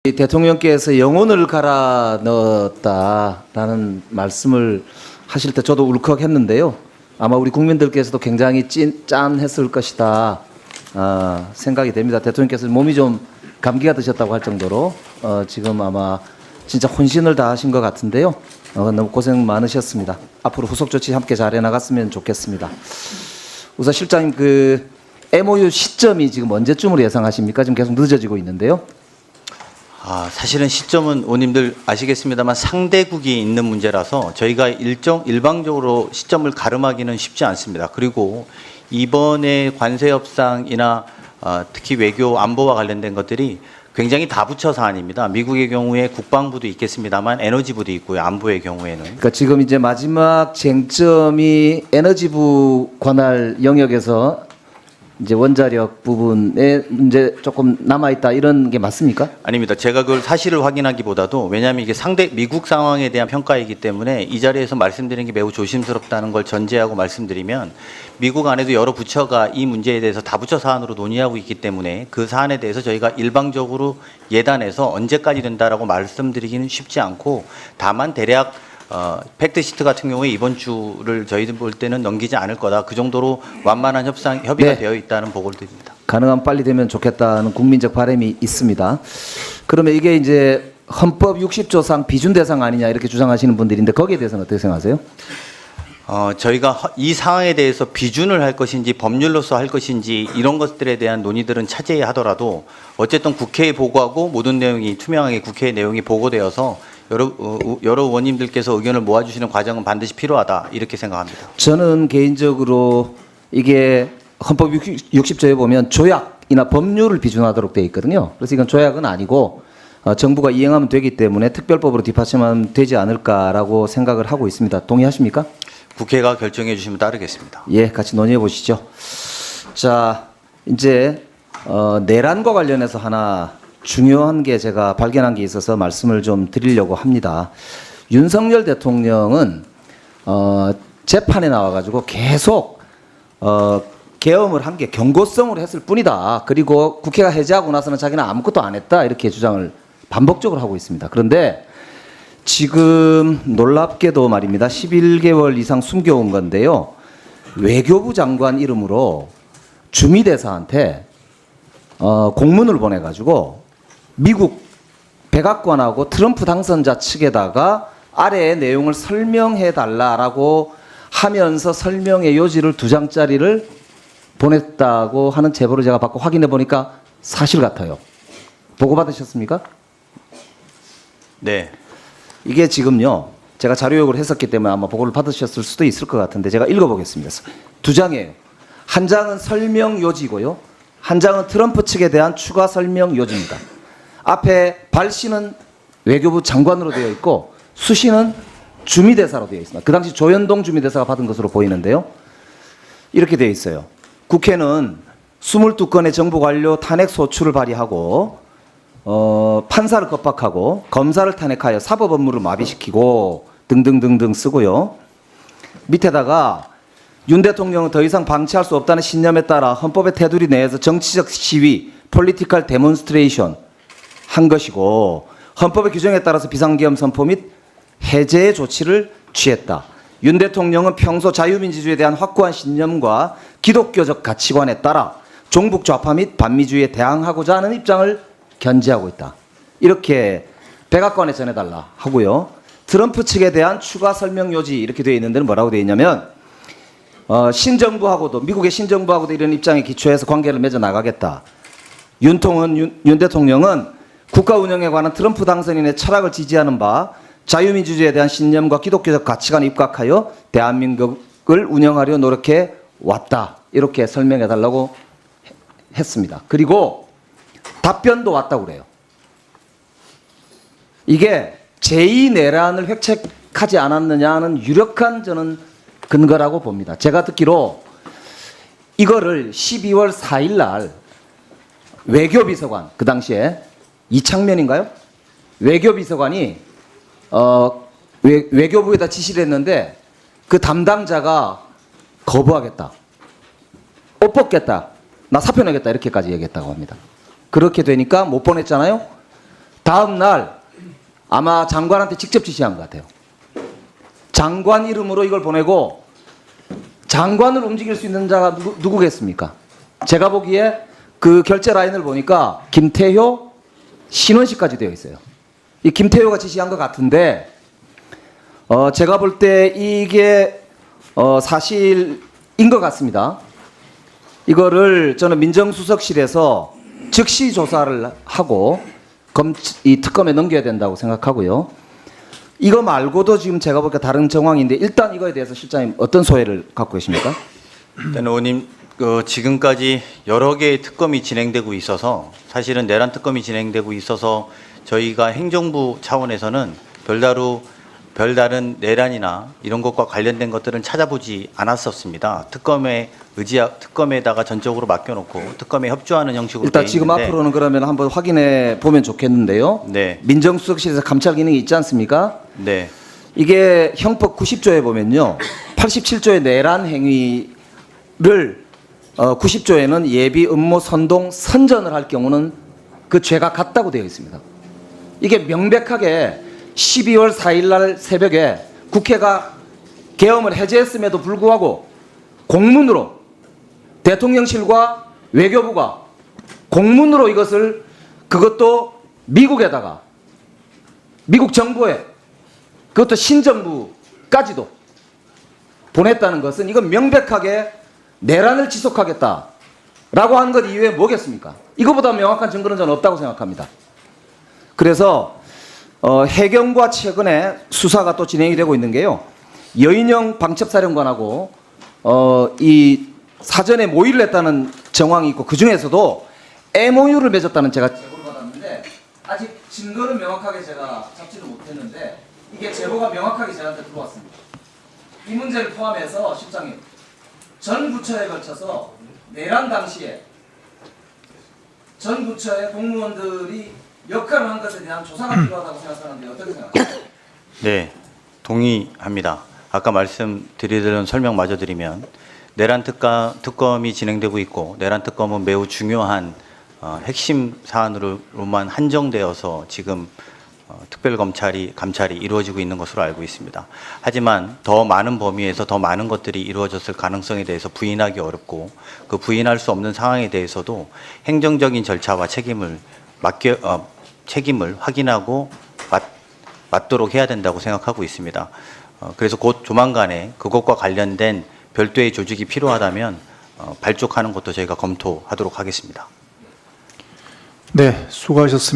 대통령께서 영혼을 갈아 넣었다라는 말씀을 하실 때 저도 울컥했는데요. 아마 우리 국민들께서도 굉장히 짠했을 것이다 생각이 됩니다. 대통령께서 몸이 좀 감기가 드셨다고 할 정도로 지금 아마 진짜 혼신을 다하신 것 같은데요. 너무 고생 많으셨습니다. 앞으로 후속 조치 함께 잘해 나갔으면 좋겠습니다. 우선 실장님 그 MOU 시점이 지금 언제쯤으로 예상하십니까? 지금 계속 늦어지고 있는데요. 사실은 시점은 의원님들 아시겠습니다만 상대국이 있는 문제라서 저희가 일방적으로 시점을 가름하기는 쉽지 않습니다. 그리고 이번에 관세 협상이나 특히 외교 안보와 관련된 것들이 굉장히 다부처 사안입니다. 미국의 경우에 국방부도 있겠습니다만 에너지부도 있고요. 안보의 경우에는. 그러니까 지금 이제 마지막 쟁점이 에너지부 관할 영역에서 이제 원자력 부분에 문제 조금 남아있다 이런 게 맞습니까? 아닙니다. 제가 그걸 사실을 확인하기보다도 왜냐하면 이게 미국 상황에 대한 평가이기 때문에 이 자리에서 말씀드리는 게 매우 조심스럽다는 걸 전제하고 말씀드리면 미국 안에도 여러 부처가 이 문제에 대해서 다부처 사안으로 논의하고 있기 때문에 그 사안에 대해서 저희가 일방적으로 예단해서 언제까지 된다라고 말씀드리기는 쉽지 않고 다만 대략 팩트시트 같은 경우에 이번 주를 저희들 볼 때는 넘기지 않을 거다. 그 정도로 완만한 협의가 되어 있다는 보고를 드립니다. 가능하면 빨리 되면 좋겠다는 국민적 바람이 있습니다. 그러면 이게 이제 헌법 60조상 비준 대상 아니냐 이렇게 주장하시는 분들인데 거기에 대해서는 어떻게 생각하세요? 저희가 이 사항에 대해서 비준을 할 것인지 법률로서 할 것인지 이런 것들에 대한 논의들은 차제해야 하더라도 어쨌든 국회에 보고하고 모든 내용이 투명하게 국회 내용이 보고되어서 여러 의원님들께서 의견을 모아주시는 과정은 반드시 필요하다 이렇게 생각합니다. 저는 개인적으로 이게 헌법 60조에 보면 조약이나 법률을 비준하도록 되어 있거든요. 그래서 이건 조약은 아니고 정부가 이행하면 되기 때문에 특별법으로 뒷받침하면 되지 않을까라고 생각을 하고 있습니다. 동의하십니까? 국회가 결정해 주시면 따르겠습니다. 예, 같이 논의해 보시죠. 자, 이제 내란과 관련해서 하나 중요한 게 제가 발견한 게 있어서 말씀을 좀 드리려고 합니다. 윤석열 대통령은 재판에 나와가지고 계속 계엄을 한 게 경고성으로 했을 뿐이다. 그리고 국회가 해제하고 나서는 자기는 아무것도 안 했다. 이렇게 주장을 반복적으로 하고 있습니다. 그런데 지금 놀랍게도 말입니다. 11개월 이상 숨겨온 건데요. 외교부 장관 이름으로 주미대사한테 공문을 보내가지고 미국 백악관하고 트럼프 당선자 측에다가 아래의 내용을 설명해 달라라고 하면서 설명의 요지를 2장짜리를 보냈다고 하는 제보를 제가 받고 확인해 보니까 사실 같아요. 보고받으셨습니까? 네. 이게 지금요. 제가 자료 요구를 했었기 때문에 아마 보고를 받으셨을 수도 있을 것 같은데 제가 읽어보겠습니다. 2장이에요. 한 장은 설명 요지고요. 한 장은 트럼프 측에 대한 추가 설명 요지입니다. 앞에 발씨는 외교부 장관으로 되어 있고 수씨는 주미대사로 되어 있습니다. 그 당시 조현동 주미대사가 받은 것으로 보이는데요. 이렇게 되어 있어요. 국회는 22건의 정부 관료 탄핵 소추를 발의하고 판사를 겁박하고 검사를 탄핵하여 사법 업무를 마비시키고 등등등등 쓰고요. 밑에다가 윤 대통령은 더 이상 방치할 수 없다는 신념에 따라 헌법의 테두리 내에서 정치적 시위, 폴리티컬 데몬스트레이션 한 것이고 헌법의 규정에 따라서 비상계엄 선포 및 해제의 조치를 취했다. 윤 대통령은 평소 자유민주주의에 대한 확고한 신념과 기독교적 가치관에 따라 종북 좌파 및 반미주의에 대항하고자 하는 입장을 견지하고 있다. 이렇게 백악관에 전해달라 하고요. 트럼프 측에 대한 추가 설명 요지 이렇게 되어 있는 데는 뭐라고 되어 있냐면 신정부하고도 미국의 신정부하고도 이런 입장에 기초해서 관계를 맺어 나가겠다. 윤 대통령은 국가 운영에 관한 트럼프 당선인의 철학을 지지하는 바 자유민주주의에 대한 신념과 기독교적 가치관에 입각하여 대한민국을 운영하려 노력해 왔다. 이렇게 설명해 달라고 했습니다. 그리고 답변도 왔다고 그래요. 이게 제2 내란을 획책하지 않았느냐는 유력한 저는 근거라고 봅니다. 제가 듣기로 이거를 12월 4일 날 외교비서관, 그 당시에 이창면인가요? 외교비서관이 외교부에다 지시를 했는데 그 담당자가 거부하겠다. 옷 벗겠다. 나 사표 내겠다. 이렇게까지 얘기했다고 합니다. 그렇게 되니까 못 보냈잖아요. 다음 날 아마 장관한테 직접 지시한 것 같아요. 장관 이름으로 이걸 보내고 장관을 움직일 수 있는 자가 누구겠습니까? 제가 보기에 그 결제 라인을 보니까 김태효, 신원식까지 되어 있어요. 이 김태효가 지시한 것 같은데 제가 볼 때 이게 사실인 것 같습니다. 이거를 저는 민정수석실에서 즉시 조사를 하고 이 특검에 넘겨야 된다고 생각하고요. 이거 말고도 지금 제가 보니까 다른 정황인데 일단 이거에 대해서 실장님 어떤 소회를 갖고 계십니까? 일단 의원님 지금까지 여러 개의 특검이 진행되고 있어서 사실은 내란 특검이 진행되고 있어서 저희가 행정부 차원에서는 별다른 내란이나 이런 것과 관련된 것들은 찾아보지 않았었습니다. 특검에다가 전적으로 맡겨놓고 특검에 협조하는 형식으로 일단 돼 지금 있는데 앞으로는 그러면 한번 확인해 보면 좋겠는데요. 네. 민정수석실에서 감찰 기능이 있지 않습니까? 네. 이게 형법 90조에 보면요. 87조의 내란 행위를 90조에는 예비 음모 선동 선전을 할 경우는 그 죄가 같다고 되어 있습니다. 이게 명백하게 12월 4일 날 새벽에 국회가 계엄을 해제했음에도 불구하고 공문으로 대통령실과 외교부가 공문으로 이것을 그것도 미국에다가 미국 정부에 그것도 신정부까지도 보냈다는 것은 이건 명백하게 내란을 지속하겠다라고 하는 것 이외에 뭐겠습니까? 이거보다 명확한 증거는 저는 없다고 생각합니다. 그래서 해경과 최근에 수사가 또 진행이 되고 있는 게요. 여인영 방첩사령관하고 이 사전에 모의를 했다는 정황이 있고 그 중에서도 MOU를 맺었다는 제가 제보를 받았는데 아직 증거는 명확하게 제가 잡지를 못했는데 이게 제보가 명확하게 저한테 들어왔습니다. 이 문제를 포함해서 실장님 전 부처에 걸쳐서 내란 당시에 전 부처의 공무원들이 역할을 한 것에 대한 조사가 필요하다고 생각하는데 어떻게 생각하세요? 네, 동의합니다. 아까 말씀드리던 설명마저 드리면 내란 특검이 진행되고 있고 내란 특검은 매우 중요한 핵심 사안으로만 한정되어서 지금 감찰이 이루어지고 있는 것으로 알고 있습니다. 하지만 더 많은 범위에서 더 많은 것들이 이루어졌을 가능성에 대해서 부인하기 어렵고 그 부인할 수 없는 상황에 대해서도 행정적인 절차와 책임을 확인하고 맞도록 해야 된다고 생각하고 있습니다. 그래서 곧 조만간에 그것과 관련된 별도의 조직이 필요하다면 발족하는 것도 저희가 검토하도록 하겠습니다. 네, 수고하셨습니다.